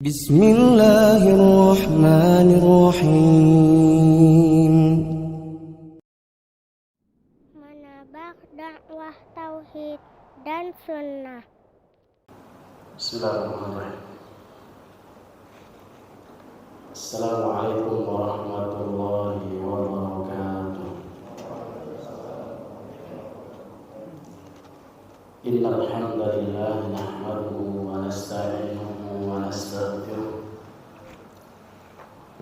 Bismillahirrahmanirrahim. Menabak dakwah tauhid dan sunnah. Bismillahirrahmanirrahim. Assalamualaikum warahmatullahi wabarakatuh. Innal hamdalillah nahmaduhu wa nasta'inuhu wa nastaghfiruh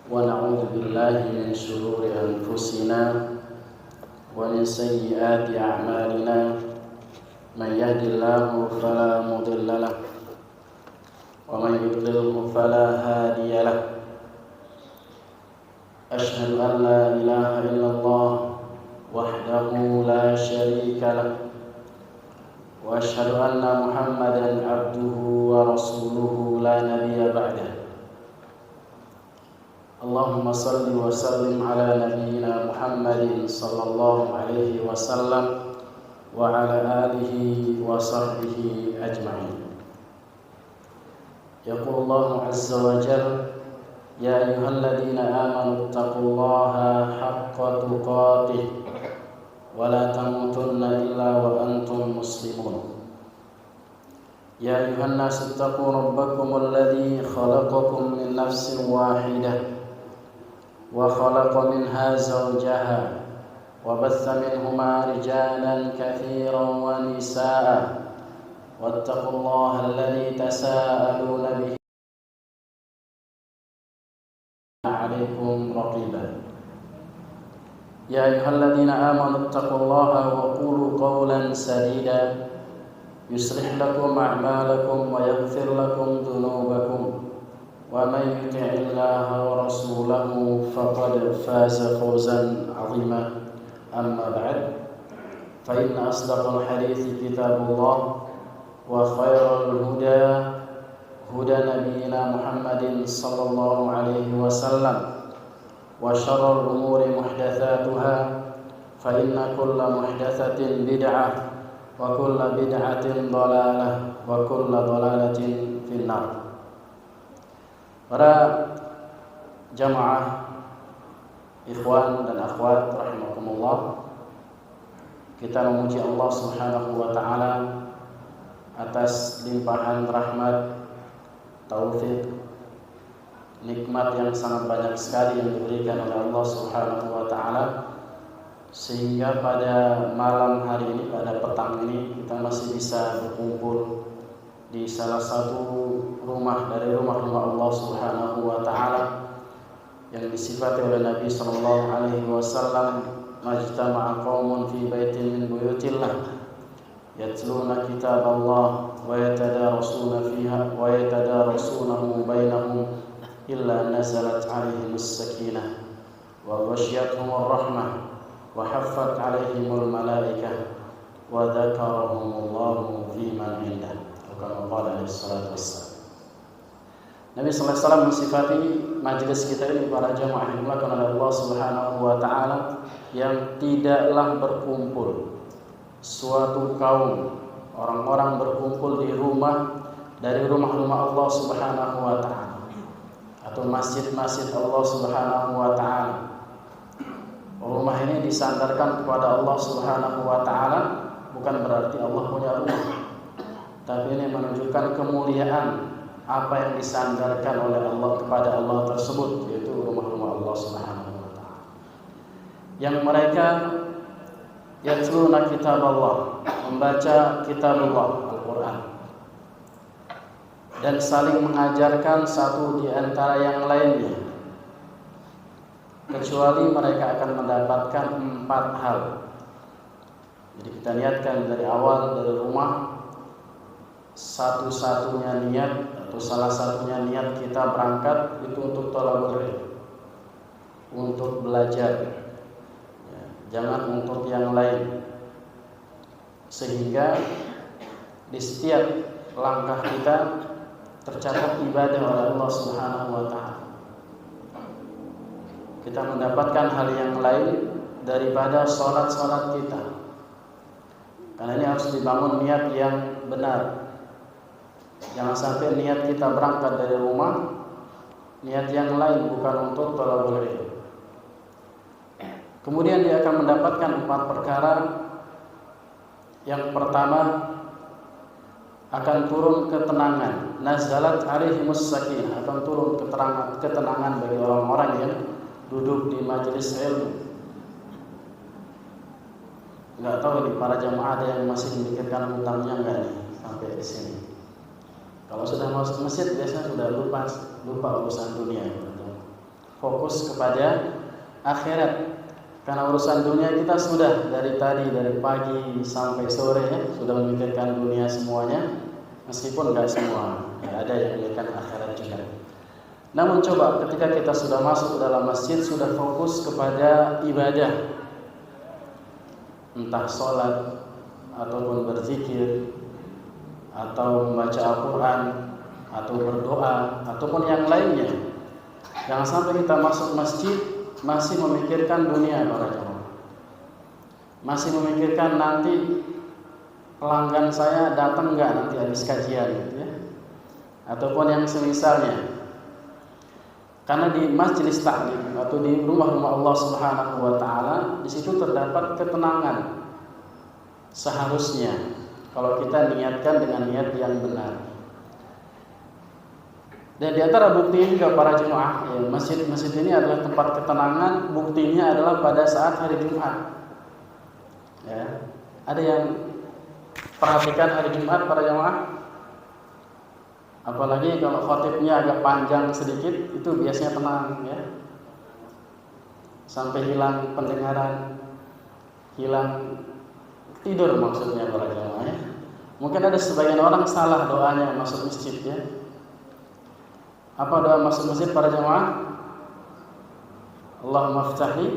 wa na'udzu billahi min shururi anfusina wa min sayyiati a'malina. Man yahdihillahu fala mudilla lahu wa man yudlilhu fala hadiya lahu. Asyhadu an la ilaha illallah wahdahu la syarika lahu wa asyhadu anna Muhammadan abduhu wa rasuluhu la nabiyya ba'dah. Allahumma salli wa sallim ala nabiyyina Muhammadin sallallahu alaihi wasallam wa ala alihi wa sahbihi ajma'in. Yaqulu Allahu azza wa jalla, ya ayyuhalladzina amanu taqullaha haqqa tuqatih wa la tamutunna illa wa antum muslimun. Ya ayyuhan nasu taqu rabbakum alladzi khalaqakum min nafsin wahidah wa khalaqa minha zawjaha wa batha minhuma rijalan katsiran wa nisaa'a wattaqullaha alladzi tasaaluna bihi 'alaikum raqiba. Ya ayyuhalladzina amanu taqullaha wa qulu qawlan sadida yuslih lakum a'malakum wa yaghfir lakum dhunubakum wa man yuti'illaha wa rasulahu faqad faza fawzan 'azima. Amma ba'd, fa inna asdaqal hadithi kitabullah wa khairal huda huda nabiyyina Muhammadin sallallahu alaihi wasallam wa syarrul umuri muhdatsatuha fa inna kulla muhdatsatin bid'ah wa kulla bid'atin dhalalah wa kulla dhalalatin finnar. Para jamaah ikhwan dan akhwat rahimakumullah, kita memuji Allah Subhanahu wa taala atas limpahan rahmat, taufik, nikmat yang sangat banyak sekali yang diberikan oleh Allah Subhanahu wa taala, sehingga pada malam hari ini, pada petang ini, kita masih bisa berkumpul di salah satu rumah dari rumah-rumah Allah Subhanahu wa taala yang disifati oleh Nabi sallallahu alaihi wasallam, majtama'a qaumun fi baitin min buyutillah yatluna kitaballah wa yatadarasuna fiha wa yatadarasunahu bainahum illa nazalat alaihimus sakinah wa ghasyiyatuhumur rahmah wa haffat alaihimul malaikah wa dzakarahumullahu fi man indah. Kama qala alaihi salatu wassalam. Nabi sallallahu alaihi wasallam mensifati majelis kita ini, para jamaah yang dimuliakan oleh Allah Subhanahu wa taala, yang tidaklah berkumpul suatu kaum orang-orang berkumpul di rumah dari rumah-rumah Allah Subhanahu wa taala atau masjid-masjid Allah Subhanahu wa taala. Rumah ini disandarkan kepada Allah Subhanahu wa taala, bukan berarti Allah punya rumah, tapi ini menunjukkan kemuliaan apa yang disandarkan oleh Allah kepada Allah tersebut, yaitu rumah-rumah Allah Subhanahu wa taala, yang mereka yatluna kitaballah, membaca kitabullah Al-Qur'an, dan saling mengajarkan satu di antara yang lainnya, kecuali mereka akan mendapatkan 4 hal. Jadi kita niatkan dari awal, dari rumah, satu-satunya niat atau salah satunya niat kita berangkat itu untuk thalabul ilm, untuk belajar, ya, jangan untuk yang lain, sehingga di setiap langkah kita tercatat ibadah oleh Allah Subhanahu wa taala. Kita mendapatkan hal yang lain daripada salat-salat kita, karena ini harus dibangun niat yang benar. Jangan sampai niat kita berangkat dari rumah niat yang lain bukan untuk thalabul ilm. Kemudian dia akan mendapatkan 4 perkara. Yang pertama, akan turun ketenangan. Nazalat alaihimus sakinah, akan turun ketenangan bagi orang-orang yang duduk di majelis ilmu. Enggak tahu nih para jamaah ada yang masih memikirkan hutangnya enggak nih sampai di sini. Kalau sudah masuk masjid biasanya sudah lupa urusan dunia. Fokus kepada akhirat. Karena urusan dunia kita sudah dari pagi sampai sore ya, sudah memikirkan dunia semuanya, meskipun enggak semua, ya, ada yang memikirkan akhirat juga. Namun coba ketika kita sudah masuk ke dalam masjid, sudah fokus kepada ibadah, entah sholat ataupun berzikir atau membaca Al-Quran atau berdoa ataupun yang lainnya. Jangan sampai kita masuk masjid masih memikirkan dunia para jemaah, masih memikirkan nanti pelanggan saya datang enggak nanti habis kajian gitu ya, ataupun yang semisalnya. Karena di majelis taklim atau di rumah-rumah Allah Subhanahu wa taala, di situ terdapat ketenangan. Seharusnya kalau kita niatkan dengan niat yang benar. Dan di antara bukti juga para jemaah, ya, masjid-masjid ini adalah tempat ketenangan. Buktinya adalah pada saat hari Jumat. Ya, ada yang perhatikan hari Jumat para jemaah? Apalagi kalau khotibnya agak panjang sedikit, itu biasanya tenang, ya. Sampai hilang pendengaran, hilang tidur maksudnya para jemaah. Ya. Mungkin ada sebagian orang salah doanya masuk masjid ya. Apa doa masuk masjid para jemaah? Allahumma ftahli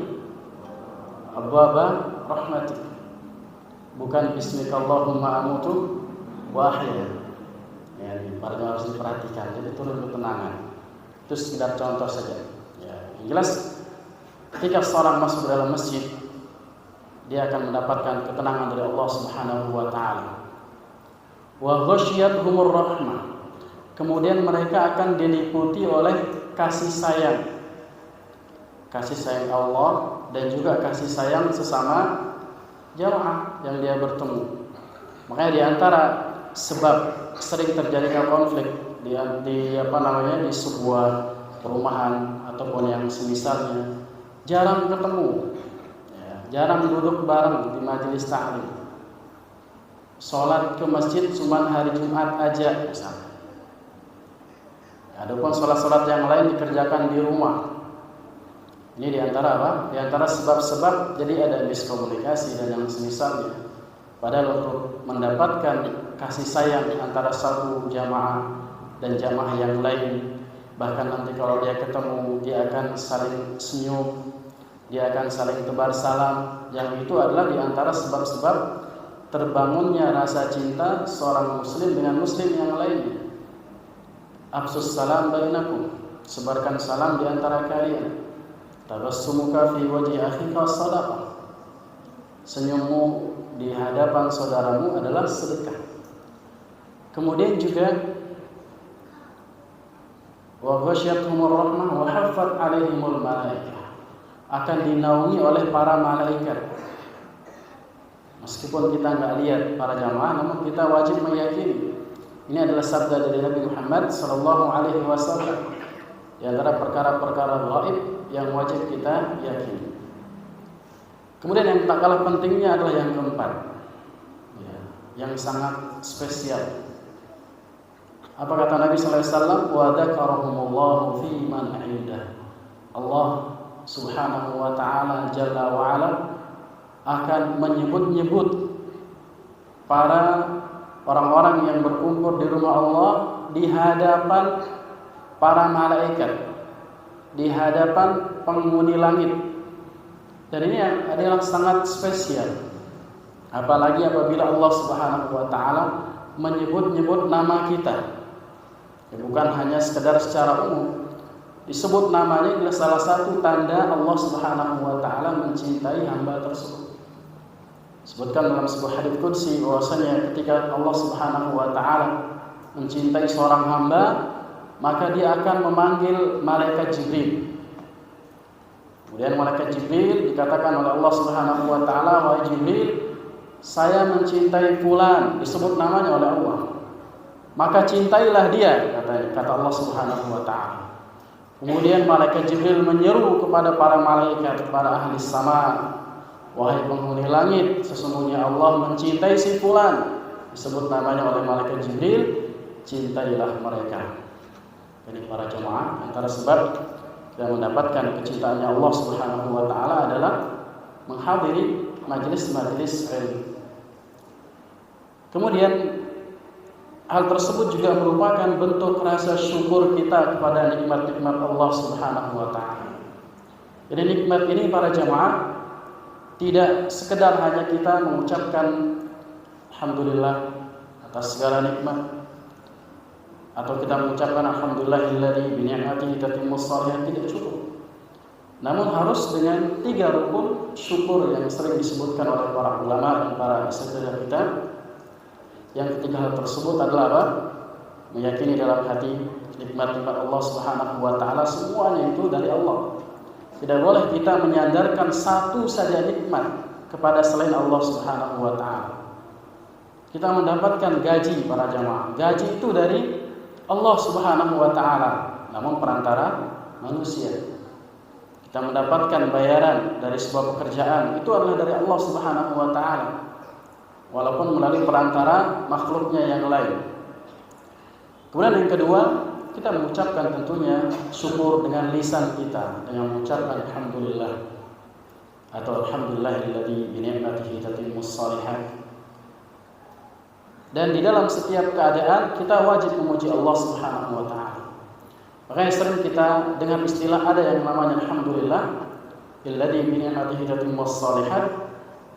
abwaba rahmatik. Bukan bismika Allahumma amutu wa ahya. Ya, para jemaah harus diperhatikan. Jadi turun ketenangan. Itu sekedar contoh saja. Ya, yang jelas ketika seorang masuk ke dalam masjid, dia akan mendapatkan ketenangan dari Allah Subhanahu wa taala. Wa ghasyiyatuhumur rahmah. Kemudian mereka akan diliputi oleh kasih sayang. Kasih sayang Allah dan juga kasih sayang sesama jamaah yang dia bertemu. Makanya di antara sebab sering terjadinya konflik di sebuah perumahan ataupun yang semisalnya, jarang ketemu. Ya, jarang duduk bareng di majelis taklim. Sholat ke masjid cuma hari Jumat aja misalnya. Adapun sholat-sholat yang lain dikerjakan di rumah. Ini diantara apa? Diantara sebab-sebab jadi ada miskomunikasi dan yang semisalnya. Padahal untuk mendapatkan kasih sayang antara satu jamaah dan jamaah yang lain, bahkan nanti kalau dia ketemu dia akan saling senyum, dia akan saling tebar salam. Yang itu adalah diantara sebab-sebab terbangunnya rasa cinta seorang muslim dengan muslim yang lainnya. Afsus salam bainakum, sebarkan salam di antara kalian. Tabassumuka fi wajhi akhika sadaqah. Senyummu di hadapan saudaramu adalah sedekah. Kemudian juga wa ghasyiyatuhumur rahmah wa haffat alaihimul malaikah. Akan dinaungi oleh para malaikat. Meskipun kita enggak lihat para jamaah, namun kita wajib meyakini. Ini adalah sabda dari Nabi Muhammad sallallahu alaihi wasallam. Di antara perkara-perkara gaib yang wajib kita yakini. Kemudian yang tak kalah pentingnya adalah yang keempat, ya, yang sangat spesial. Apa kata Nabi sallallahu alaihi wasallam? Wa dzakarahumullahu fi man 'indah. Allah Subhanahu wa taala jalla wa ala akan menyebut-nyebut para orang-orang yang berkumpul di rumah Allah di hadapan para malaikat, di hadapan penghuni langit. Dan ini adalah sangat spesial. Apalagi apabila Allah Subhanahu wa taala menyebut-nyebut nama kita. Ya, bukan hanya sekedar secara umum. Disebut namanya adalah salah satu tanda Allah Subhanahu wa taala mencintai hamba tersebut. Sebutkan dalam sebuah hadits qudsi bahwasanya ketika Allah Subhanahu wa taala mencintai seorang hamba, maka dia akan memanggil malaikat Jibril. Kemudian malaikat Jibril dikatakan oleh Allah Subhanahu wa taala, "Wahai Jibril, saya mencintai fulan," disebut namanya oleh Allah. "Maka cintailah dia," kata Allah Subhanahu wa taala. Kemudian malaikat Jibril menyeru kepada para malaikat, para ahli sama, "Wahai penghuni langit, sesungguhnya Allah mencintai si fulan," disebut namanya oleh malaikat Jibril, "cintailah mereka." Jadi para jemaah, antara sebab yang mendapatkan kecintaannya Allah Subhanahu wa taala adalah menghadiri majelis-majelis ilmu. Kemudian hal tersebut juga merupakan bentuk rasa syukur kita kepada nikmat-nikmat Allah Subhanahu wa taala. Jadi nikmat ini para jemaah tidak sekedar hanya kita mengucapkan alhamdulillah atas segala nikmat, atau kita mengucapkan alhamdulillahilladzi bi ni'matihi tatimmus shalihat, tidak cukup. Namun harus dengan 3 rukun syukur yang sering disebutkan oleh para ulama dan para asatidzah kita. Yang ketiga hal tersebut adalah apa? Meyakini dalam hati nikmat-nikmat Allah Subhanahu wa taala semuanya itu dari Allah. Tidak boleh kita menyandarkan satu saja nikmat kepada selain Allah Subhanahu wa taala. Kita mendapatkan gaji para jamaah. Gaji itu dari Allah Subhanahu wa taala, namun perantara manusia. Kita mendapatkan bayaran dari sebuah pekerjaan, itu adalah dari Allah Subhanahu wa taala, walaupun melalui perantara makhluknya yang lain. Kemudian yang kedua, kita mengucapkan tentunya syukur dengan lisan kita, dengan mengucapkan alhamdulillah atau alhamdulillahilladzi bi ni'matihi tatimmus shalihat. Dan di dalam setiap keadaan kita wajib memuji Allah Subhanahu wa taala. Makanya sering kita dengar istilah ada yang namanya alhamdulillah alladzi bi ni'matihi tatimmus shalihat,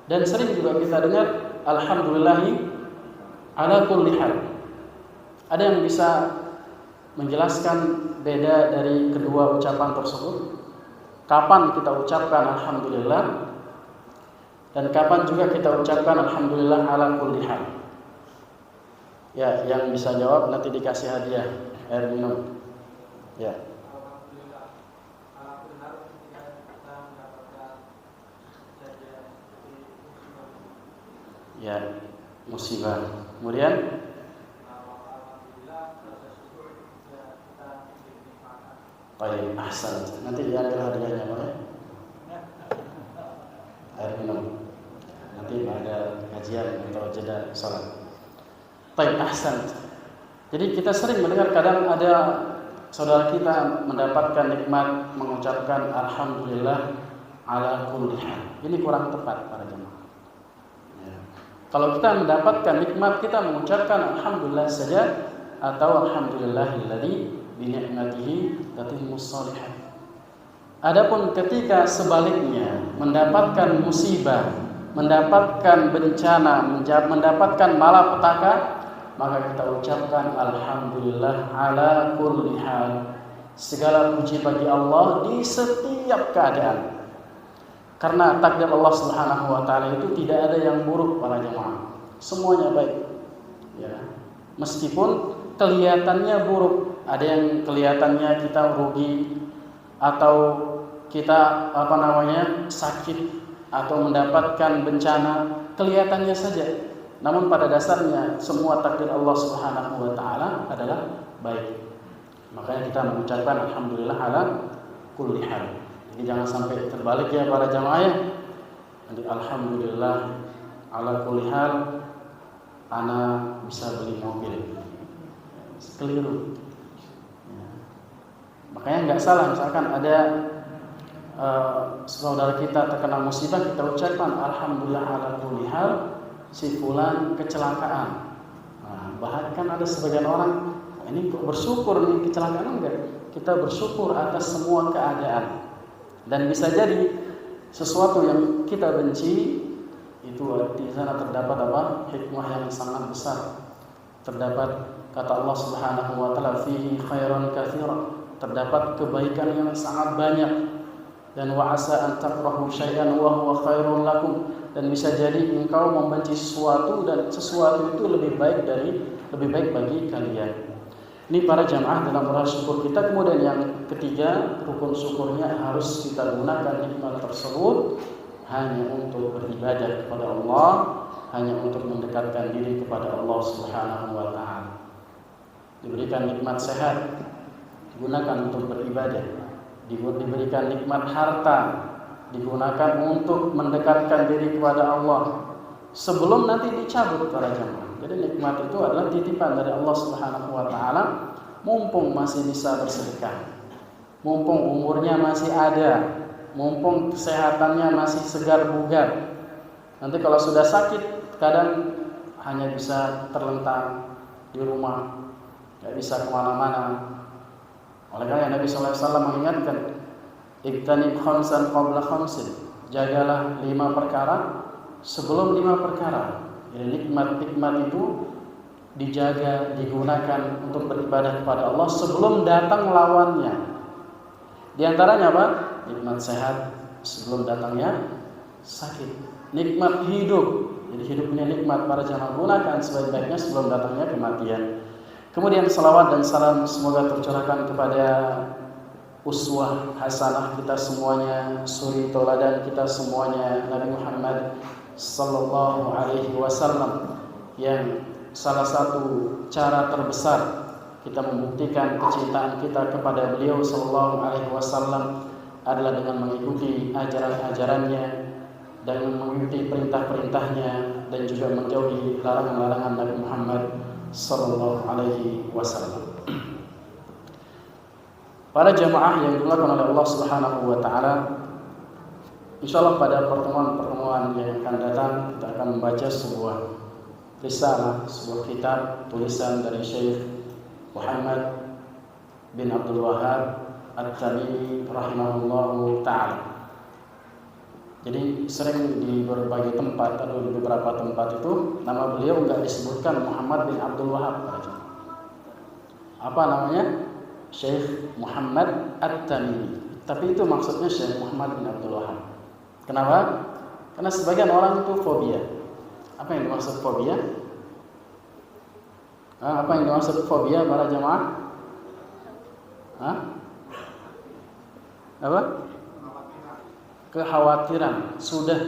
dan sering juga kita dengar alhamdulillahi ala kulli hal. Ada yang bisa menjelaskan beda dari kedua ucapan tersebut? Kapan kita ucapkan alhamdulillah dan kapan juga kita ucapkan alhamdulillah ala kulli hal? Ya, yang bisa jawab nanti dikasih hadiah air minum. Ya. Ya, musibah. Kemudian baik, ahsan. Nanti diambil hadiahnya, Pak. Air minum. Nanti ada kajian atau jeda salat. Baik, ahsan. Jadi kita sering mendengar kadang ada saudara kita mendapatkan nikmat mengucapkan alhamdulillah ala kulli hal. Ini kurang tepat para jemaah. Ya. Kalau kita mendapatkan nikmat kita mengucapkan alhamdulillah saja atau alhamdulillahilladzi bi ni'matihi tatimmus shalihat. Adapun ketika sebaliknya mendapatkan musibah, mendapatkan bencana, mendapatkan malapetaka, maka kita ucapkan alhamdulillah ala kulli hal. Segala puji bagi Allah di setiap keadaan. Karena takdir Allah Subhanahu wa taala itu tidak ada yang buruk para jemaah. Semuanya baik. Ya. Meskipun kelihatannya buruk, ada yang kelihatannya kita rugi atau kita sakit atau mendapatkan bencana, kelihatannya saja. Namun pada dasarnya semua takdir Allah Subhanahu wa taala adalah baik. Makanya kita mengucapkan alhamdulillah ala kulli hal. Jadi jangan sampai terbalik ya para jamaah ya. Nanti alhamdulillah ala kulli hal ana bisa beli mobil. Keliru. Ya. Makanya enggak salah misalkan ada saudara kita terkena musibah, kita ucapkan alhamdulillah ala kulli hal. Si fulan kecelakaan. Nah, bahkan ada sebagian orang ini kok bersyukur nih kecelakaan, enggak? Kita bersyukur atas semua keadaan. Dan bisa jadi sesuatu yang kita benci itu di sana terdapat apa? Hikmah yang sangat besar. Terdapat kata Allah Subhanahu wa taala fihi khairan katsira. Terdapat kebaikan yang sangat banyak. Dan wa asa an takrahu syai'an wa huwa khairun lakum. Dan bisa jadi engkau membenci sesuatu dan sesuatu itu lebih baik bagi kalian. Ini para jamaah dalam rasa syukur kita. Kemudian yang ketiga, rukun syukurnya harus kita gunakan nikmat tersebut hanya untuk beribadah kepada Allah, hanya untuk mendekatkan diri kepada Allah Subhanahu wa taala. Diberikan nikmat sehat, digunakan untuk beribadah. Diberikan nikmat harta, digunakan untuk mendekatkan diri kepada Allah sebelum nanti dicabut para jamaah. Jadi nikmat itu adalah titipan dari Allah Subhanahu wa taala, mumpung masih bisa bersedekah, mumpung umurnya masih ada, mumpung kesehatannya masih segar bugar. Nanti kalau sudah sakit, kadang hanya bisa terlentang di rumah, tidak bisa kemana-mana. Oleh karena Nabi SAW mengingatkan, "Iktanib khamsan qabla khamsin." Jagalah 5 perkara sebelum 5 perkara. Jadi nikmat-nikmat itu dijaga, digunakan untuk beribadah kepada Allah sebelum datang lawannya. Di antaranya apa? Nikmat sehat sebelum datangnya sakit. Nikmat hidup, jadi hidupnya nikmat, para jamaah gunakan sebaik-baiknya sebelum datangnya kematian. Kemudian salawat dan salam semoga tercurahkan kepada uswah hasanah kita semuanya, suri tauladan kita semuanya, Nabi Muhammad sallallahu alaihi wasallam, yang salah satu cara terbesar kita membuktikan kecintaan kita kepada beliau sallallahu alaihi wasallam adalah dengan mengikuti ajaran-ajarannya dan mengikuti perintah-perintahnya dan juga menjauhi larangan-larangan Nabi Muhammad sallallahu alaihi wasallam. Para jamaah yang dimuliakan oleh Allah Subhanahu wa taala, insyaallah pada pertemuan-pertemuan yang akan datang kita akan membaca sebuah risalah, sebuah kitab tulisan dari Syekh Muhammad bin Abdul Wahhab At-Tamimi rahimahullahu ta'ala. Jadi sering di berbagai tempat atau di beberapa tempat itu nama beliau enggak disebutkan Muhammad bin Abdul Wahhab. Apa namanya? Syekh Muhammad At-Tamimi. Tapi itu maksudnya Syekh Muhammad bin Abdul Wahhab. Kenapa? Karena sebagian orang itu fobia. Apa yang dimaksud fobia? Apa yang dimaksud fobia para jamaah? Apa? Kekhawatiran. Sudah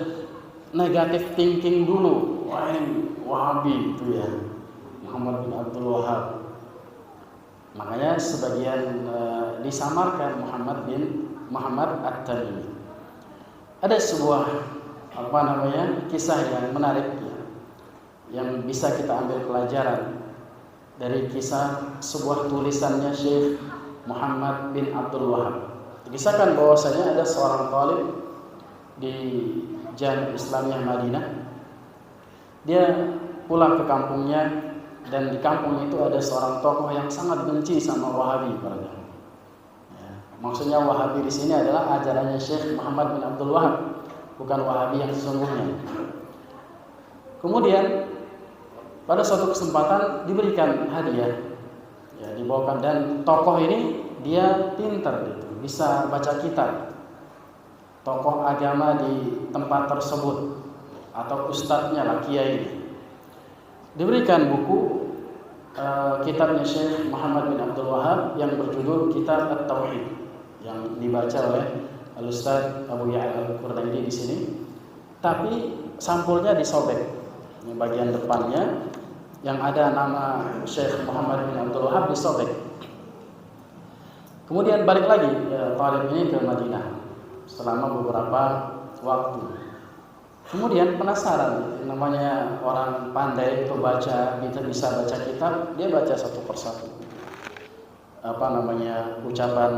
negatif thinking dulu. Wah, ini Wahabi itu ya, Muhammad bin Abdul Wahhab. Makanya sebagian disamarkan Muhammad At-Tamimi. Ada sebuah kisah yang menarik ya, yang bisa kita ambil pelajaran dari kisah sebuah tulisannya Syekh Muhammad bin Abdul Wahhab. Dikisahkan bahwasanya ada seorang talib di Jami'ah Islamiyah Madinah. Dia pulang ke kampungnya, dan di kampung itu ada seorang tokoh yang sangat benci sama Wahabi. Ya, maksudnya Wahabi di sini adalah ajarannya Syekh Muhammad bin Abdul Wahhab, bukan Wahabi yang sesungguhnya. Kemudian pada suatu kesempatan diberikan hadiah, ya, dibawakan, dan tokoh ini dia pintar gitu, bisa baca kitab. Tokoh agama di tempat tersebut atau ustadznya lah, kiai ini diberikan buku kitabnya Syekh Muhammad bin Abdul Wahhab yang berjudul Kitab At-Tauhid, yang dibaca oleh Al-Ustaz Abu Ya'la Al-Qurdaidi di sini. Tapi sampulnya disobek, bagian depannya yang ada nama Syekh Muhammad bin Abdul Wahhab disobek. Kemudian balik lagi talib ini ke Madinah selama beberapa waktu. Kemudian penasaran, namanya orang pandai pembaca, bisa baca kitab, dia baca satu persatu. Ucapan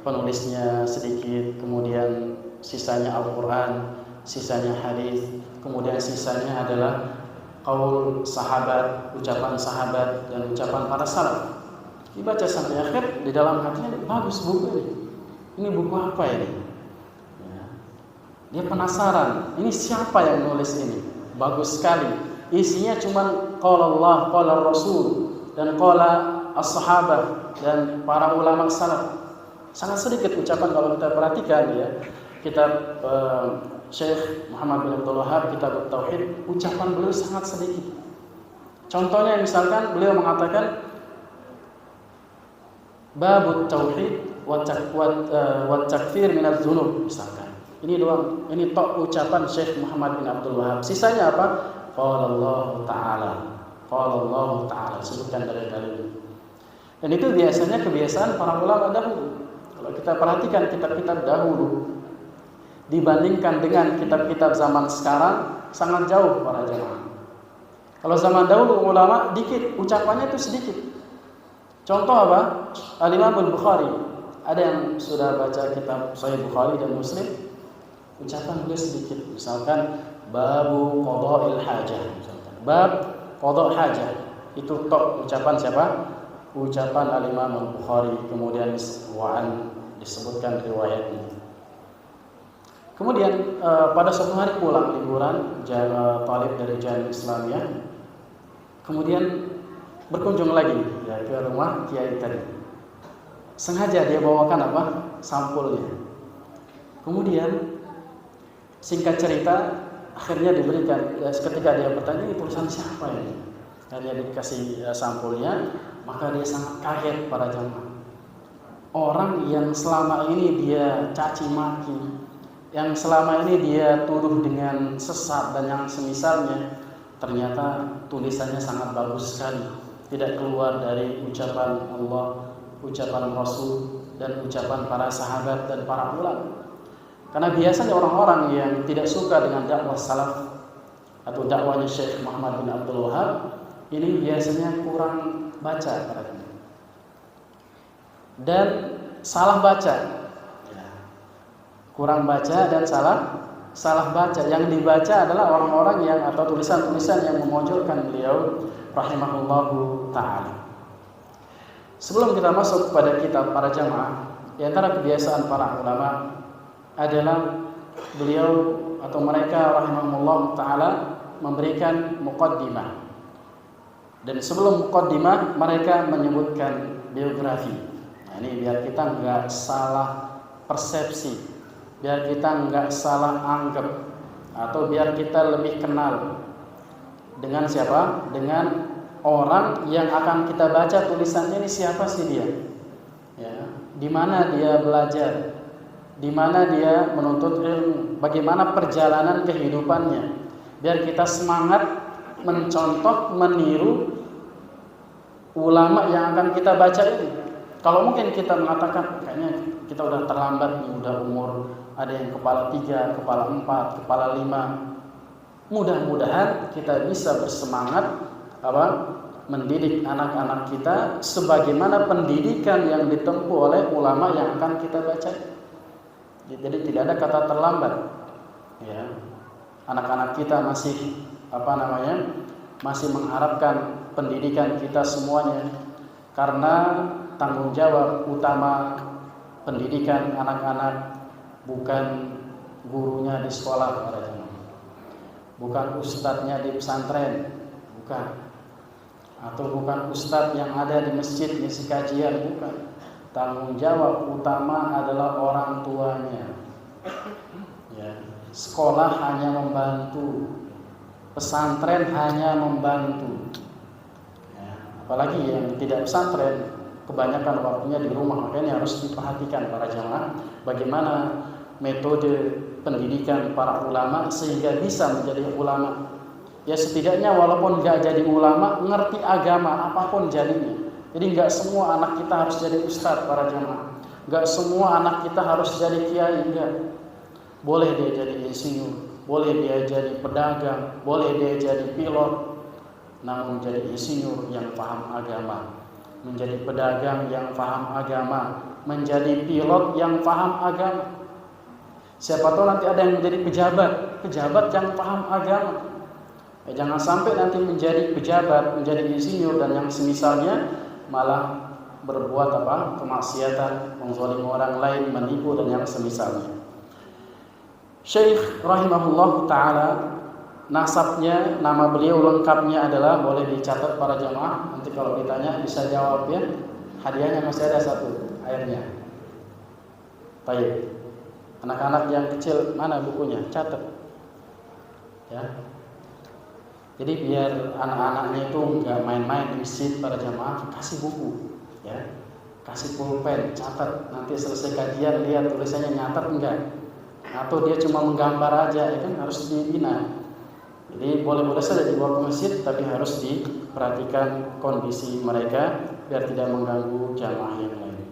penulisnya sedikit, kemudian sisanya Al-Quran, sisanya hadis, kemudian sisanya adalah qaul sahabat, ucapan sahabat dan ucapan para salaf. Dibaca sampai akhir, di dalam hatinya bagus buku ini. Ini buku apa ini? Dia penasaran, ini siapa yang nulis ini? Bagus sekali. Isinya cuma qala Allah, qala Rasul, dan qala as-sahabah dan para ulama salaf. Sangat sedikit ucapan kalau kita perhatikan ya. Kitab Syekh Muhammad bin Abdul Wahhab, Kitab Tauhid, ucapan beliau sangat sedikit. Contohnya misalkan beliau mengatakan babut tauhid wa takfir minadz dzunub misalkan. Ini doang, ini tok ucapan Syekh Muhammad bin Abdul Wahab. Sisanya apa? Qala Allah Ta'ala, sebutkan dari ini. Dan itu biasanya kebiasaan para ulama dahulu. Kalau kita perhatikan kitab-kitab dahulu dibandingkan dengan kitab-kitab zaman sekarang, sangat jauh para jemaah. Kalau zaman dahulu ulama dikit, ucapannya itu sedikit. Contoh apa? Al-Imam Al-Bukhari. Ada yang sudah baca kitab Sahih Bukhari dan Muslim, ucapan beliau sedikit. Misalkan babu qada'il hajah, misalkan. Bab qada' hajah. Itu tok ucapan siapa? Ucapan Al-Imam Al-Bukhari. Kemudian disebutkan riwayatnya. Kemudian pada suatu hari pulang liburan, talib dari Jamiah Islamiyah, kemudian berkunjung lagi ya ke rumah kiai tadi. Sengaja dia bawakan apa? Sampulnya. Kemudian singkat cerita akhirnya diberikan, ketika dia bertanya ini tulisan siapa ini? Dan dia dikasih sampulnya, maka dia sangat kaget para jamaah. Orang yang selama ini dia caci maki, yang selama ini dia tuduh dengan sesat dan yang semisalnya, ternyata tulisannya sangat bagus sekali, tidak keluar dari ucapan Allah, ucapan Rasul, dan ucapan para sahabat dan para ulama. Karena biasanya orang-orang yang tidak suka dengan dakwah salaf atau dakwahnya Syekh Muhammad bin Abdul Wahab ini biasanya kurang baca dan salah baca. Kurang baca dan salah baca. Yang dibaca adalah orang-orang yang atau tulisan-tulisan yang memojokkan beliau rahimahullahu ta'ala. Sebelum kita masuk kepada kitab para jamaah, di antara kebiasaan para ulama adalah beliau atau mereka rahimahullahu ta'ala memberikan muqaddimah. Dan sebelum muqaddimah mereka menyebutkan biografi. Nah, ini biar kita enggak salah persepsi, biar kita nggak salah anggap, atau biar kita lebih kenal dengan siapa? Dengan orang yang akan kita baca tulisannya ini siapa sih dia? Ya, di mana dia belajar? Di mana dia menuntut ilmu? Bagaimana perjalanan kehidupannya? Biar kita semangat mencontoh, meniru ulama yang akan kita baca ini. Kalau mungkin kita mengatakan kayaknya kita udah terlambat nih, udah umur ada yang kepala 3, kepala 4, kepala 5. Mudah-mudahan kita bisa bersemangat mendidik anak-anak kita sebagaimana pendidikan yang ditempuh oleh ulama yang akan kita baca. Jadi tidak ada kata terlambat. Ya. Anak-anak kita masih masih mengharapkan pendidikan kita semuanya, karena tanggung jawab utama pendidikan anak-anak bukan gurunya di sekolah, bukan ustadznya di pesantren, bukan, atau bukan ustadz yang ada di masjid ngisi kajian, bukan. Tanggung jawab utama adalah orang tuanya. Ya. Sekolah hanya membantu, pesantren hanya membantu. Ya. Apalagi yang tidak pesantren, kebanyakan waktunya di rumah. Makanya harus diperhatikan para jamaah bagaimana metode pendidikan para ulama sehingga bisa menjadi ulama. Ya setidaknya walaupun nggak jadi ulama, ngerti agama apapun jadinya. Jadi nggak semua anak kita harus jadi ustadz para jamaah. Nggak semua anak kita harus jadi kiai, enggak. Boleh dia jadi insinyur, boleh dia jadi pedagang, boleh dia jadi pilot. Namun jadi insinyur yang paham agama, menjadi pedagang yang paham agama, menjadi pilot yang paham agama. Siapa tahu nanti ada yang menjadi pejabat yang paham agama. Jangan sampai nanti menjadi pejabat, menjadi insinyur dan yang semisalnya malah berbuat kemaksiatan, menzalimi orang lain, menipu dan yang semisalnya. Syekh rahimahullah ta'ala, nasabnya, nama beliau lengkapnya adalah, boleh dicatat para jamaah, nanti kalau ditanya bisa jawab ya. Hadiahnya masih ada satu, airnya. Baik. Anak-anak yang kecil mana bukunya? Catat. Ya. Jadi biar anak-anaknya itu enggak main-main di masjid para jamaah, kasih buku, ya. kasih pulpen, catat, nanti selesai kajian lihat tulisannya nyatat enggak, atau dia cuma menggambar aja, ya kan, harus dibina. Jadi boleh-boleh saja dibawa ke masjid, tapi harus diperhatikan kondisi mereka biar tidak mengganggu jamaah yang lain.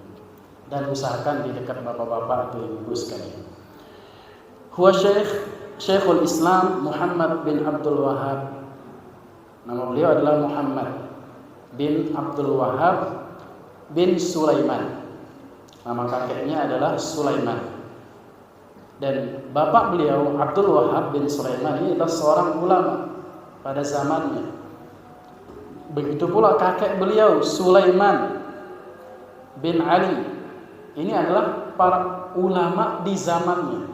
Dan usahakan di dekat bapak-bapak atau ibu sekalian. Huwa Syekhul Islam Muhammad bin Abdul Wahhab. Nama beliau adalah Muhammad bin Abdul Wahhab bin Sulaiman. Nama kakeknya adalah Sulaiman. Dan bapak beliau Abdul Wahhab bin Sulaiman ini adalah seorang ulama pada zamannya. Begitu pula kakek beliau Sulaiman bin Ali. Ini adalah para ulama di zamannya.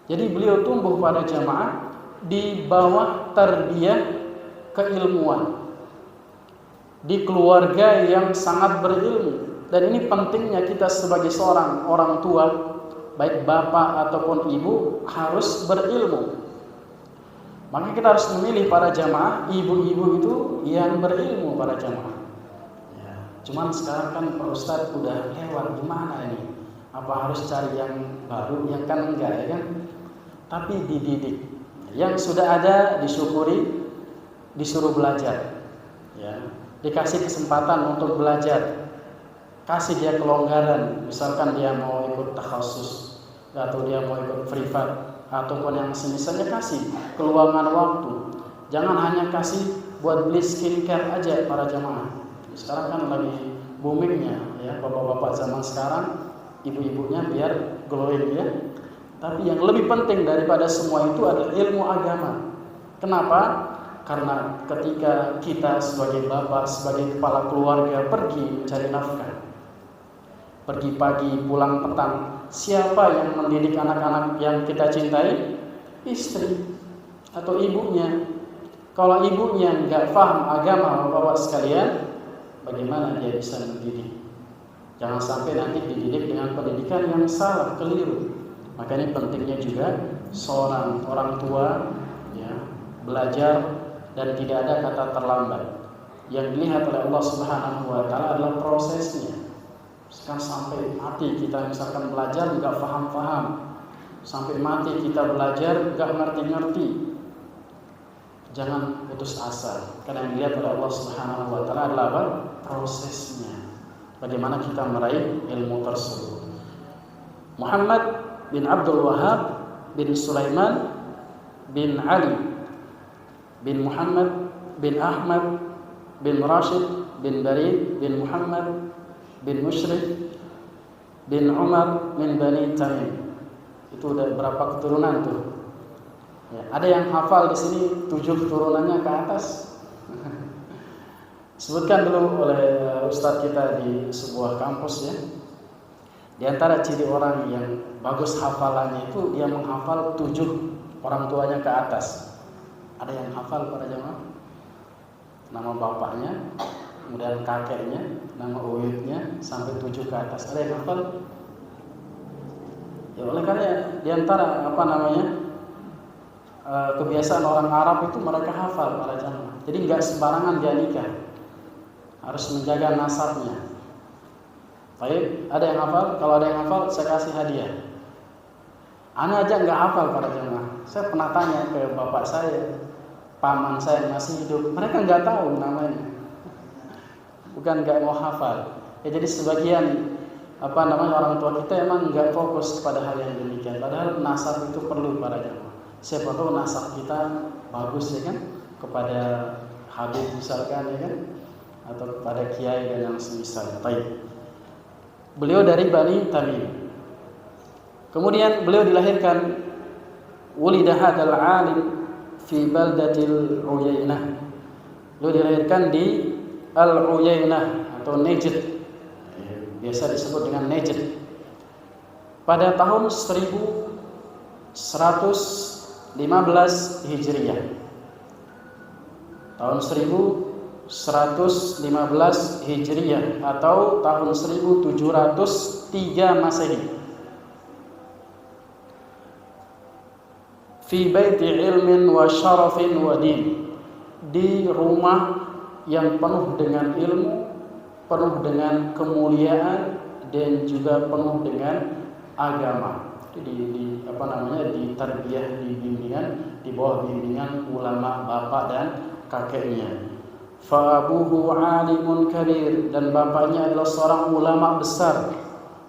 Jadi beliau tumbuh pada jamaah di bawah tarbiyah keilmuan, di keluarga yang sangat berilmu. Dan ini pentingnya kita sebagai seorang orang tua, baik bapak ataupun ibu, harus berilmu. Maka kita harus memilih para jamaah, ibu-ibu itu yang berilmu para jamaah. Ya, cuman sekarang kan Pak Ustadz udah lewat, gimana ini? Apa harus cari yang baru? Yang kan enggak, ya kan? Tapi dididik. Yang sudah ada disyukuri, disuruh belajar. Ya, dikasih kesempatan untuk belajar. Kasih dia kelonggaran, misalkan dia mau ikut takhasus atau dia mau ikut privat ataupun yang semisalnya, kasih keluangan waktu. Jangan hanya kasih buat beli skincare aja para jamaah. Sekarang kan lagi boomingnya, ya, bapak-bapak zaman sekarang, ibu-ibunya biar glowing, ya. Tapi yang lebih penting daripada semua itu adalah ilmu agama. Kenapa? Karena ketika kita sebagai bapak, sebagai kepala keluarga pergi mencari nafkah, pergi pagi, pulang petang, siapa yang mendidik anak-anak yang kita cintai? Istri atau ibunya. Kalau ibunya nggak paham agama, bapak sekalian, bagaimana dia bisa mendidik? Jangan sampai nanti dididik dengan pendidikan yang salah, keliru. Makanya pentingnya juga seorang orang tua, ya, belajar dan tidak ada kata terlambat. Yang dilihat oleh Allah Subhanahu wa Ta'ala adalah prosesnya. Sekarang sampai mati kita misalkan belajar nggak paham-paham, sampai mati kita belajar nggak ngerti-ngerti, jangan putus asa. Karena yang dilihat oleh Allah Subhanahu wa Ta'ala adalah apa? Prosesnya. Bagaimana kita meraih ilmu tersebut. Muhammad bin Abdul Wahhab bin Sulaiman bin Ali bin Muhammad bin Ahmad bin Rashid bin Barid bin Muhammad bin Mushrik bin Umar bin Bani Tamim. Itu udah berapa keturunan tuh? Ya, ada yang hafal di sini 7 turunannya ke atas. Sebutkan dulu oleh ustadz kita di sebuah kampus, ya. Di antara ciri orang yang bagus hafalannya itu dia menghafal 7 orang tuanya ke atas. Ada yang hafal para jamaah? Nama bapaknya, kemudian kakeknya, nama uyutnya, sampai 7 ke atas. Ada yang hafal? Ya, oleh karena di antara kebiasaan orang Arab itu mereka hafal para jamaah. Jadi nggak sembarangan dia nikah, harus menjaga nasabnya. Baik, ada yang hafal? Kalau ada yang hafal, saya kasih hadiah. Ana aja nggak hafal para jemaah. Saya pernah tanya ke bapak saya, paman saya masih hidup, mereka nggak tahu namanya. Bukan nggak mau hafal. Ya, jadi sebagian orang tua kita emang nggak fokus pada hal yang demikian. Padahal nasab itu perlu para jemaah. Siapa tahu nasab kita bagus, ya kan, kepada Habib misalkan, ya kan, atau kepada kiai dan yang semisal. Baik. Beliau dari Bani Tamim. Kemudian beliau dilahirkan wulida hadzal alim fi baldatil Uyainah. Beliau dilahirkan di Al-Uyainah atau Najd. Biasa disebut dengan Najd. Pada tahun 1115 Hijriah. Tahun 1115 Hijriah atau tahun 1703 Masehi. Fi baiti ilmin wa syarafin wa din. Di rumah yang penuh dengan ilmu penuh dengan kemuliaan dan juga penuh dengan agama. Di tarbiyah, di bimbingan, di bawah bimbingan ulama bapak dan kakeknya. Fa abuhu alimun kabir, dan bapaknya adalah seorang ulama besar.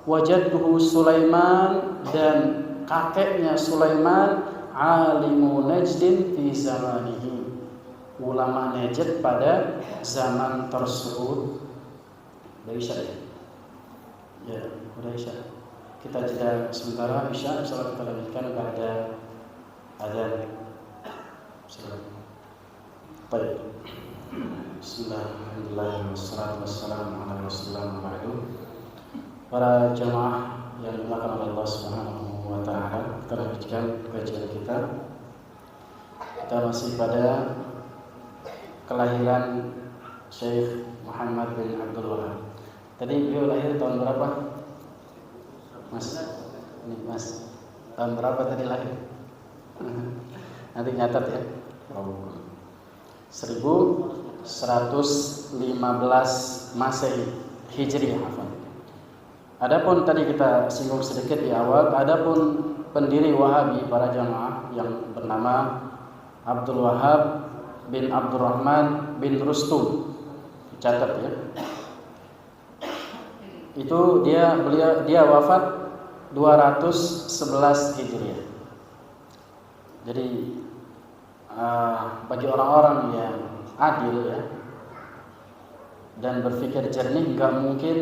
Wajadduhu Sulaiman, dan kakeknya Sulaiman alimu Najdin fi zamanihi, ulama Najd pada zaman tersebut. Dari Isya ya, udah Isya. Kita jeda sementara, Isya insyaallah kita lanjutkan pada azan. Baik. Bismillahirrahmanirrahim. Wassalatu wassalamu ala Rasulillah wa ba'du. Para jamaah yang dimuliakan oleh Allah Subhanahu wa taala, kita lanjutkan kajian kita. Kita masih pada kelahiran Syekh Muhammad bin Abdul Wahab. Tadi beliau lahir tahun berapa? Mas, ini Mas, tahun berapa tadi lahir? Nanti nyatat ya. 1115 Masehi Hijriah. Adapun tadi kita singgung sedikit di awal, adapun pendiri Wahabi para jamaah yang bernama Abdul Wahab bin Abdurrahman bin Rustum, catat ya. Itu dia wafat 211 Hijriah. Jadi bagi orang-orang yang adil ya dan berpikir jernih, nggak mungkin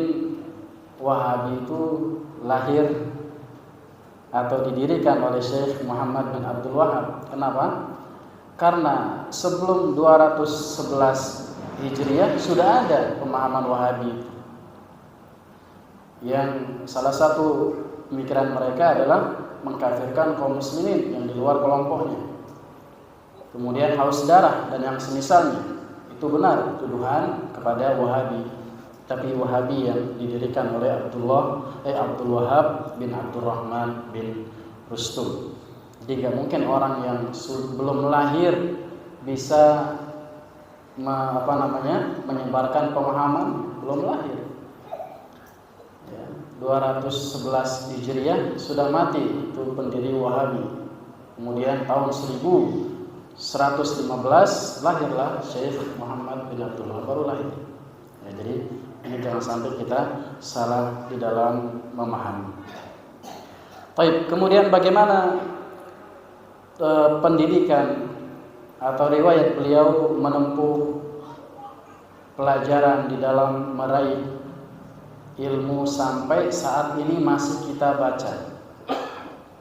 Wahabi itu lahir atau didirikan oleh Syekh Muhammad bin Abdul Wahab. Kenapa? Karena sebelum 211 Hijriah sudah ada pemahaman Wahabi, yang salah satu pemikiran mereka adalah mengkafirkan kaum muslimin yang di luar kelompoknya, kemudian haus darah dan yang semisalnya. Itu benar tuduhan kepada Wahabi. Tapi Wahabi yang didirikan oleh Abdul Wahab bin Abdurrahman bin Rustum. Jadi gak mungkin orang yang belum lahir bisa menyebarkan pemahaman, belum lahir. 211 Hijriah sudah mati itu pendiri Wahabi. Kemudian tahun 1115 lahirlah Syekh Muhammad bin Abdul Wahab, baru lahir. Ya, jadi ini jangan sampai kita salah di dalam memahami. Baik, kemudian bagaimana pendidikan atau riwayat beliau menempuh pelajaran di dalam meraih ilmu sampai saat ini masih kita baca.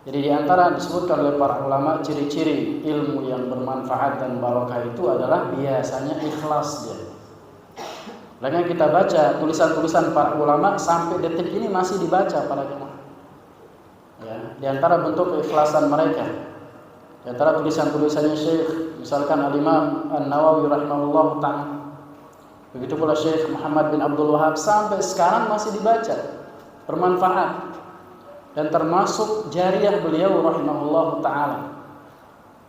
Jadi di antara disebutkan oleh para ulama, ciri-ciri ilmu yang bermanfaat dan barokah itu adalah biasanya ikhlas dia. Makanya kita baca tulisan-tulisan para ulama sampai detik ini masih dibaca para jemaah. Ya, di antara bentuk keikhlasan mereka, di antara tulisan-tulisannya Syekh, misalkan Al-Imam An-Nawawi rahimahullah ta'ala, begitu pula Syekh Muhammad bin Abdul Wahab sampai sekarang masih dibaca, bermanfaat, dan termasuk jariah beliau rahimahullah ta'ala.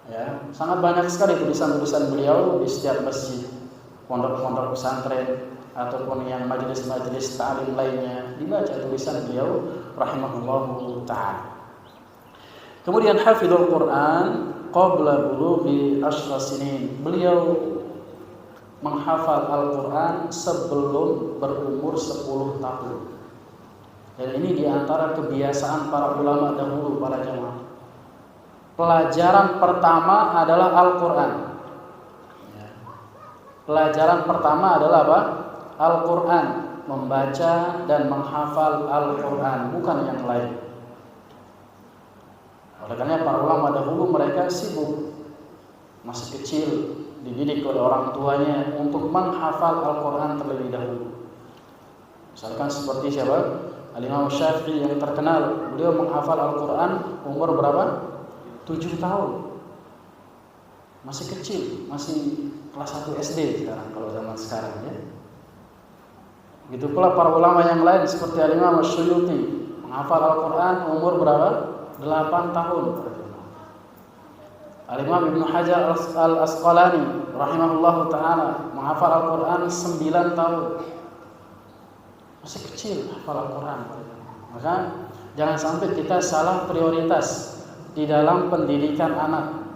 Ya, sangat banyak sekali tulisan-tulisan beliau di setiap masjid, pondok-pondok pesantren ataupun yang majelis-majelis ta'lim lainnya, dibaca tulisan beliau rahimahullah ta'ala. Kemudian hafidhul Quran qabla bulughi asyra sinin. Beliau menghafal Al-Quran sebelum berumur 10 tahun. Dan ini diantara kebiasaan para ulama dahulu, para jemaah. Pelajaran pertama adalah Al-Quran. Pelajaran pertama adalah apa? Al-Quran. Membaca dan menghafal Al-Quran, bukan yang lain. Oleh karena para ulama dahulu mereka sibuk, masih kecil, dididik oleh orang tuanya untuk menghafal Al-Quran terlebih dahulu. Misalkan seperti siapa? Al-Imam Syafi'i yang terkenal, beliau menghafal Al-Quran umur berapa? 7 tahun. Masih kecil, masih kelas 1 SD sekarang kalau zaman sekarang ya. Begitu pula para ulama yang lain seperti Al-Imam Suyuti menghafal Al-Quran umur berapa? 8 tahun. Al-Imam Ibnu Hajar Al-Asqalani rahimahullahu ta'ala menghafal Al-Quran 9 tahun. masih kecil hafal Al-Quran. Maka jangan sampai kita salah prioritas di dalam pendidikan anak.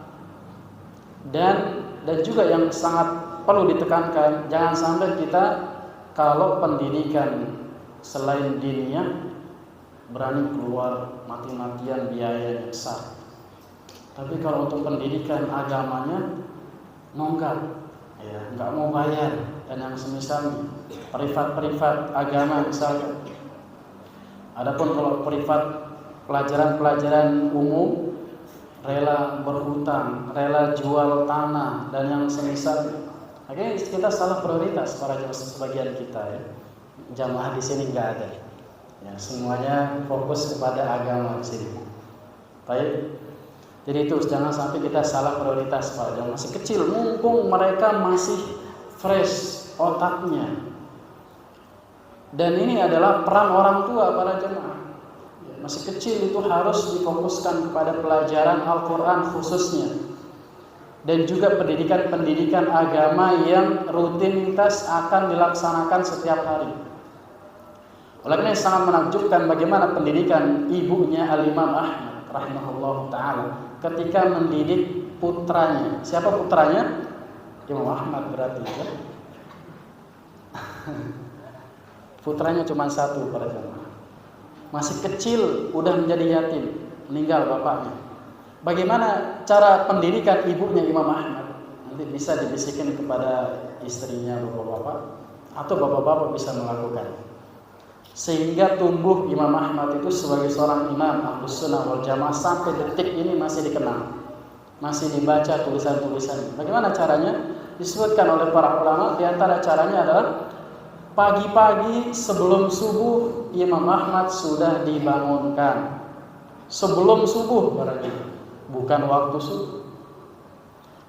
Dan juga yang sangat perlu ditekankan, jangan sampai kita kalau pendidikan selain diniyah berani keluar mati-matian biaya yang besar. Tapi kalau untuk pendidikan agamanya nonggak, ya nggak mau bayar, dan yang semisal privat agama misalnya. Adapun kalau privat pelajaran umum, rela berhutang, rela jual tanah dan yang semisal. Oke, kita salah prioritas para jamaah sebagian kita ya. Jamaah di sini nggak ada. Ya, semuanya fokus kepada agama di sini. Baik. Jadi itu jangan sampai kita salah prioritas para jamaah masih kecil, mumpung mereka masih fresh otaknya. Dan ini adalah peran orang tua para jamaah. Masih kecil itu harus difokuskan kepada pelajaran Al-Quran khususnya. Dan juga pendidikan agama yang rutinitas akan dilaksanakan setiap hari. Oleh karena itu sangat menakjubkan bagaimana pendidikan ibunya Al-Imam Ahmad rahimahullah ta'ala ketika mendidik putranya. Siapa putranya? Imam Ahmad berarti ya. Putranya cuma satu para jamaah. Masih kecil udah menjadi yatim, meninggal bapaknya. Bagaimana cara pendidikan ibunya Imam Ahmad? Nanti bisa dibisikin kepada istrinya bapak-bapak, atau bapak-bapak bisa melakukan. Sehingga tumbuh Imam Ahmad itu sebagai seorang imam Ahlus Sunnah wal Jamaah sampai detik ini masih dikenal, masih dibaca tulisan-tulisan. Bagaimana caranya? Disebutkan oleh para ulama, di antara caranya adalah pagi-pagi sebelum subuh Imam Ahmad sudah dibangunkan. Sebelum subuh berarti. Bukan waktu subuh.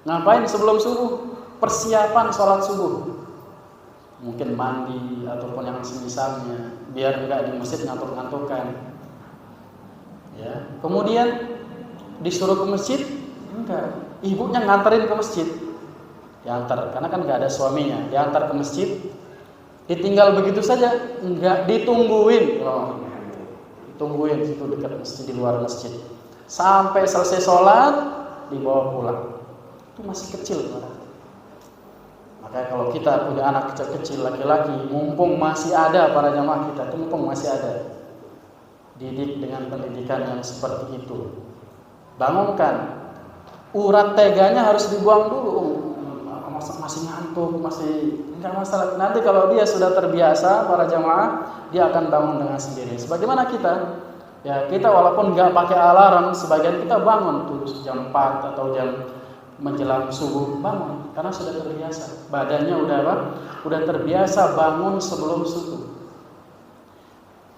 Ngapain sebelum subuh? Persiapan sholat subuh. Mungkin mandi ataupun yang semisalnya, biar enggak di masjid ngantuk-ngantukan. Ya. Kemudian disuruh ke masjid, enggak. Ibunya nganterin ke masjid. Diantar, karena kan enggak ada suaminya. Diantar ke masjid, ditinggal begitu saja, enggak ditungguin. Ditungguin itu dekat masjid, di luar masjid. Sampai selesai sholat dibawa pulang. Itu masih kecil. Makanya kalau kita punya anak kecil-kecil laki-laki, mumpung masih ada para jamaah kita, itu mumpung masih ada, didik dengan pendidikan yang seperti itu. Bangunkan. Urat teganya harus dibuang dulu. Masih ngantuk, masih enggak masalah. Nanti kalau dia sudah terbiasa para jamaah, dia akan bangun dengan sendiri. Sebagaimana kita, ya kita walaupun nggak pakai alarm, sebagian kita bangun tuh jam 4 atau jam menjelang subuh bangun karena sudah terbiasa. Badannya udah apa? Udah terbiasa bangun sebelum subuh.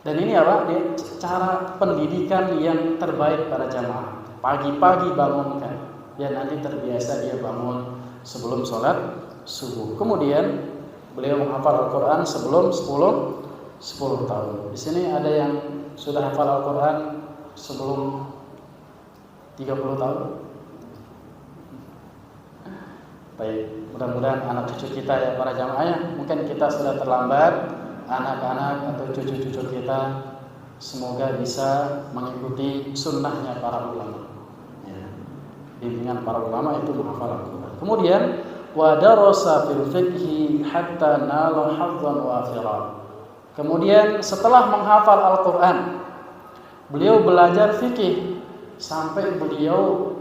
Dan ini apa? Cara pendidikan yang terbaik para jamaah. Pagi-pagi bangunkan, biar nanti terbiasa dia bangun sebelum sholat subuh. Kemudian beliau menghafal Al-Quran sebelum 10 tahun. Di sini ada yang sudah hafal Al-Quran sebelum 30 tahun. Baik, mudah-mudahan anak cucu kita ya para jamaah, mungkin kita sudah terlambat, anak-anak atau cucu-cucu kita semoga bisa mengikuti sunnahnya para ulama. Ya. Bimbingan para ulama itu menghafal Al-Quran. Kemudian wa darasa fil fiqhi hatta nala hadzan wafira. Kemudian setelah menghafal Al-Quran, beliau belajar fikih sampai beliau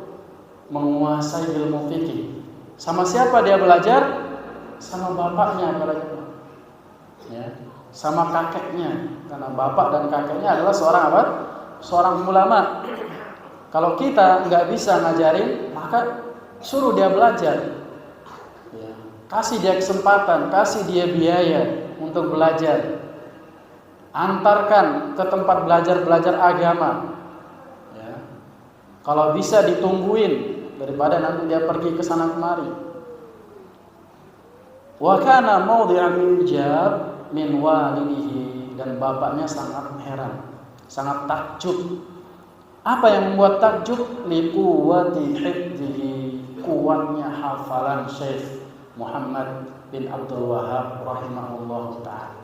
menguasai ilmu fikih. Sama siapa dia belajar? Sama bapaknya para jemaah. Ya, sama kakeknya. Karena bapak dan kakeknya adalah seorang apa? Seorang ulama. Kalau kita nggak bisa ngajarin, maka suruh dia belajar. Ya, kasih dia kesempatan, kasih dia biaya untuk belajar. Antarkan ke tempat belajar agama. Ya. Kalau bisa ditungguin daripada nanti dia pergi ke sana kemari. Wa kana mawdi'an ijab min walidihi, dan bapaknya sangat heran, sangat takjub. Apa yang membuat takjub? Liquwati hifdzihi, kuatnya hafalan Syekh Muhammad bin Abdul Wahhab rahimahullah ta'ala.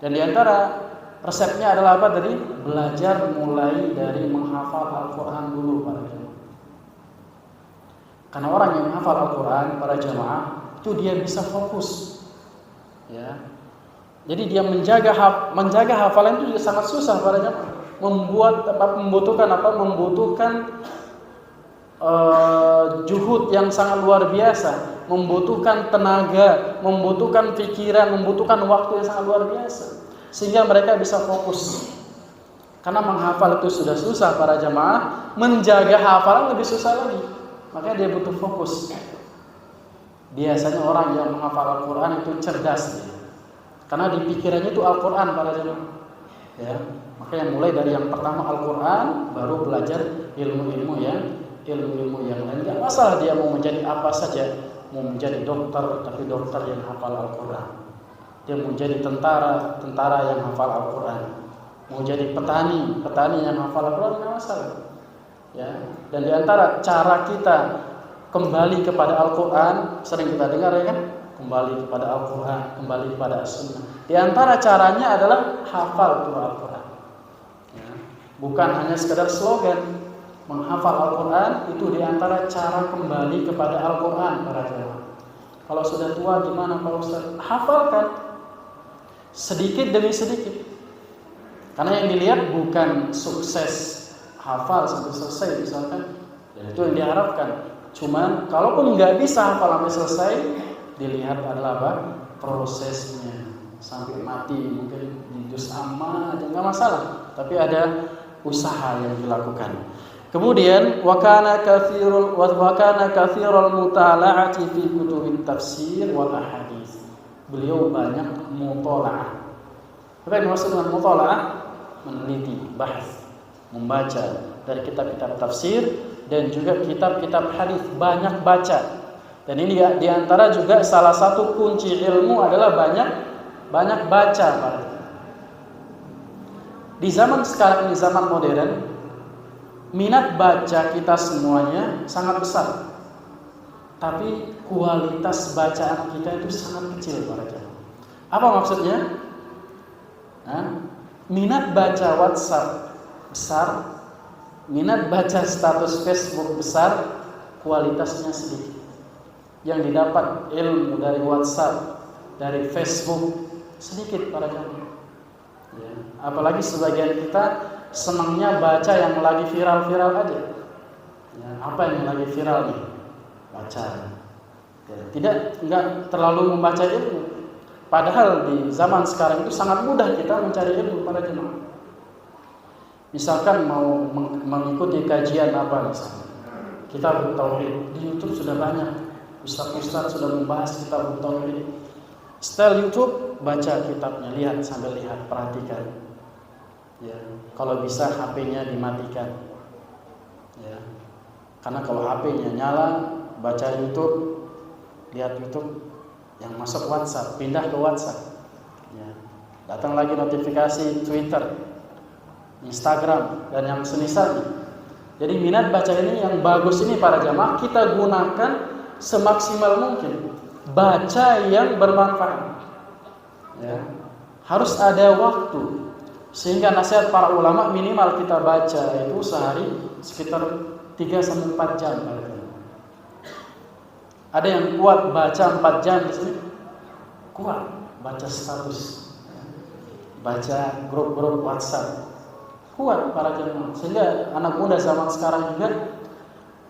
Dan di antara resepnya adalah apa tadi? Belajar mulai dari menghafal Al-Quran dulu para jemaah. Karena orang yang menghafal Al-Quran para jemaah itu dia bisa fokus, ya. Jadi dia menjaga hafalan itu juga sangat susah para jemaah. Membutuhkan juhud yang sangat luar biasa, membutuhkan tenaga, membutuhkan pikiran, membutuhkan waktu yang sangat luar biasa, sehingga mereka bisa fokus. Karena menghafal itu sudah susah para jamaah, menjaga hafalan lebih susah lagi. Makanya dia butuh fokus. Biasanya orang yang menghafal Al-Quran itu cerdas dia. Karena di pikirannya itu Al-Quran para jamaah, ya. Makanya mulai dari yang pertama Al-Quran, baru belajar ilmu-ilmu yang lain. Tidak masalah dia mau menjadi apa saja, mau menjadi dokter tapi dokter yang hafal Al-Quran, dia mau jadi tentara yang hafal Al-Quran, mau jadi petani yang hafal Al-Quran, tidak masalah, ya. Dan di antara cara kita kembali kepada Al-Quran, sering kita dengar ya kan, kembali kepada Al-Quran, kembali kepada As-Sunnah. Di antara caranya adalah hafal Al-Quran, ya. Bukan hanya sekedar slogan. Menghafal Al-Quran itu diantara cara kembali kepada Al-Quran para jemaah. Kalau sudah tua gimana Pak Ustaz? Hafalkan sedikit demi sedikit. Karena yang dilihat bukan sukses hafal sampai selesai misalkan, dan itu yang diharapkan. Cuman kalaupun nggak bisa hafal sampai selesai, dilihat adalah apa? Prosesnya sampai mati, mungkin di juz amma aja nggak masalah, tapi ada usaha yang dilakukan. Kemudian wa kana katsirul mutala'ati fi kutubit tafsir wal ahadits. Beliau banyak mutalaah. Apa yang dimaksud dengan mutalaah? Meneliti, bahas, membaca dari kitab-kitab tafsir dan juga kitab-kitab hadis, banyak baca. Dan ini di antara juga salah satu kunci ilmu adalah banyak baca. Di zaman sekarang, di zaman modern, minat baca kita semuanya sangat besar, tapi kualitas bacaan kita itu sangat kecil para jemaah. Apa maksudnya? Minat baca WhatsApp besar, minat baca status Facebook besar, kualitasnya sedikit. Yang didapat ilmu dari WhatsApp, dari Facebook sedikit para jemaah. Ya. Apalagi sebagian kita senangnya baca yang lagi viral-viral aja. Ya, apa yang lagi viral nih? Baca. Ya, enggak terlalu membaca ilmu. Padahal di zaman sekarang itu sangat mudah kita mencari ilmu pada jemaah. Misalkan mau mengikuti kajian apa misalnya, kitab tauhid di YouTube sudah banyak. Ustaz-ustaz sudah membahas kitab tauhid. Setel YouTube, baca kitabnya, lihat sambil lihat, perhatikan. Ya, kalau bisa HP-nya dimatikan, ya, karena kalau HP-nya nyala, baca YouTube, lihat YouTube, yang masuk WhatsApp, pindah ke WhatsApp, ya, datang lagi notifikasi Twitter, Instagram, dan yang semisalnya. Jadi minat baca ini yang bagus ini para jamaah kita gunakan semaksimal mungkin, baca yang bermanfaat, ya, harus ada waktu. Sehingga nasihat para ulama minimal kita baca itu sehari sekitar 3-4 jam. Ada yang kuat baca 4 jam di sini? Kuat baca status, baca grup-grup WhatsApp. Kuat para jemaah. Sehingga anak muda zaman sekarang juga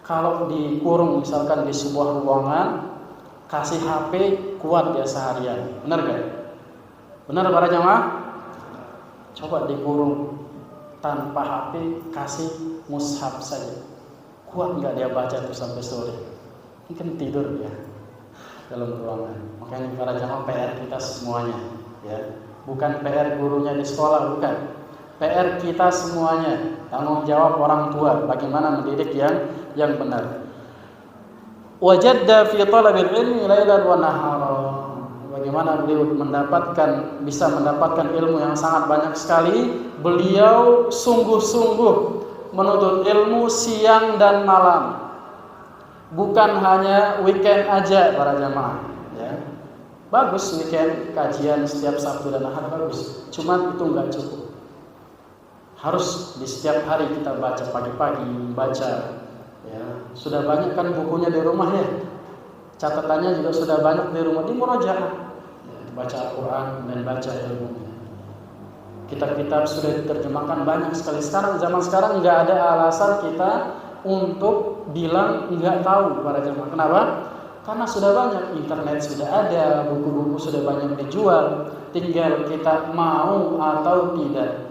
kalau dikurung misalkan di sebuah ruangan, kasih HP, kuat dia seharian. Benar gak? Benar para jemaah? Coba dikurung tanpa HP, kasih mushaf saja, kuat nggak dia baca itu sampai sore? Mungkin tidur dia dalam ruangan. Makanya para jamaah PR kita semuanya, ya, bukan PR gurunya di sekolah, bukan. PR kita semuanya, tanggung jawab orang tua, bagaimana mendidik yang benar. Wajadda fi talabil ilmi lailan wa nahara. Bagaimana beliau bisa mendapatkan ilmu yang sangat banyak sekali. Beliau sungguh-sungguh menuntut ilmu siang dan malam, bukan hanya weekend aja para jamaah, ya. Bagus weekend kajian setiap Sabtu dan Ahad, bagus. Cuman itu nggak cukup. Harus di setiap hari kita baca pagi-pagi, baca. Ya, sudah banyak kan bukunya di rumah ya. Catatannya juga sudah banyak di rumah, di murojaah. Ya, baca Al-Quran dan baca ilmunya. Kitab-kitab sudah diterjemahkan banyak sekali. Zaman sekarang nggak ada alasan kita untuk bilang nggak tahu para jemaah. Kenapa? Karena sudah banyak, internet sudah ada, buku-buku sudah banyak dijual, tinggal kita mau atau tidak.